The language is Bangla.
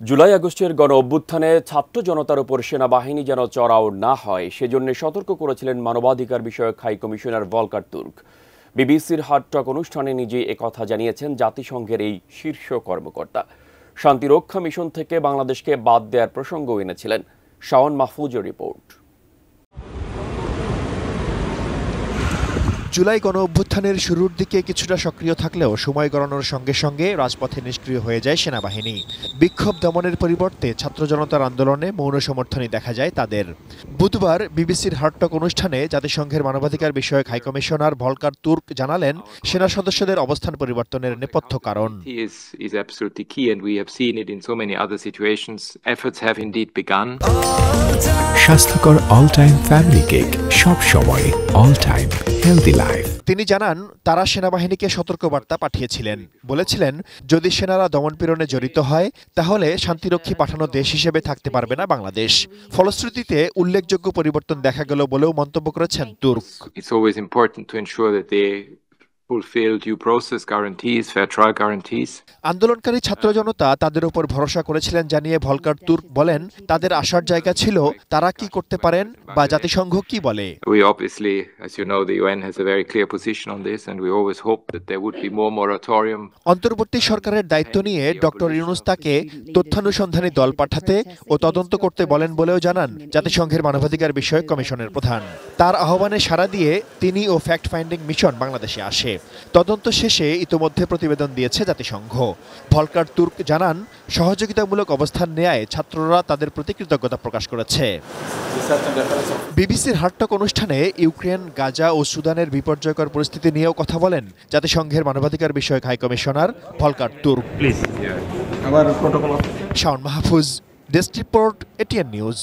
জুলাই আগস্টের গণ অভ্যুত্থানে ছাত্র জনতার উপর সেনাবাহিনী যেন চড়াও না হয় সেজন্য সতর্ক করেছিলেন মানবাধিকার বিষয়ক হাই কমিশনার ভলকার তুর্ক। বিবিসির হার্ট টক অনুষ্ঠানে নিজে একথা জানিয়েছেন জাতিসংঘের এই শীর্ষ কর্মকর্তা। শান্তিরক্ষা মিশন থেকে বাংলাদেশকে বাদ দেওয়ার প্রসঙ্গ এনেছিলেন। শাওন মাহফুজের রিপোর্ট। জুলাই গণ অভ্যুত্থানের শুরুর দিকে কিছুটা সক্রিয় থাকলেও সময় গড়ানোর সঙ্গে সঙ্গে রাজপথে নিষ্ক্রিয় হয়ে যায় সেনাবাহিনী। বিক্ষোভ দমনের পরিবর্তে ছাত্র জনতার আন্দোলনে মৌন সমর্থনই দেখা যায় তাদের। বুধবার বিবিসির হার্টটক অনুষ্ঠানে জাতিসংঘের মানবাধিকার বিষয়ক হাইকমিশনার ভলকার তুর্ক জানালেন, সেনা সদস্যদের অবস্থান পরিবর্তনের নেপথ্য কারণ স্বাস্থ্যকর অল টাইম ফ্যামিলি কেক, সব সময় অল টাইম হেলদি লাইফ। তিনি জানান, তারা সেনাবাহিনীকে সতর্কবার্তা পাঠিয়েছিলেন। বলেছিলেন, যদি সেনারা দমনপীড়নে জড়িত হয় তাহলে শান্তিরক্ষী পাঠানো দেশ হিসেবে থাকতে পারবে না বাংলাদেশ। ফলশ্রুতিতে উল্লেখযোগ্য পরিবর্তন দেখা গেল বলেও মন্তব্য করেছেন তুর্ক। আন্দোলনকারী ছাত্র জনতা তাদের উপর ভরসা করেছিলেন জানিয়ে ভলকার তুর্ক বলেন, তাদের আসার জায়গা ছিল তারা কি করতে পারেন বা জাতিসংঘ কি বলে। অন্তর্বর্তী সরকারের দায়িত্ব নিয়ে ডক্টর ইউনূস তাকে তথ্যানুসন্ধানী দল পাঠাতে ও তদন্ত করতে বলেন বলেও জানান জাতিসংঘের মানবাধিকার বিষয়ক কমিশনের প্রধান। তার আহ্বানে সাড়া দিয়ে তিনি ও ফ্যাক্ট ফাইন্ডিং মিশন বাংলাদেশে আসে। তদন্ত শেষে ইতোমধ্যে প্রতিবেদন দিয়েছে জাতিসংঘ। ভলকার তুর্ক জানান, সহযোগিতামূলক অবস্থান নেয়ায় ছাত্ররা তাদের প্রতি কৃতজ্ঞতা প্রকাশ করেছে। বিবিসির হার্টটক অনুষ্ঠানে ইউক্রেন, গাজা ও সুদানের বিপর্যয়কর পরিস্থিতি নিয়েও কথা বলেন জাতিসংঘের মানবাধিকার বিষয়ক high commissioner Volker Turk. Shaon Mahfuz, desk report, ATN news.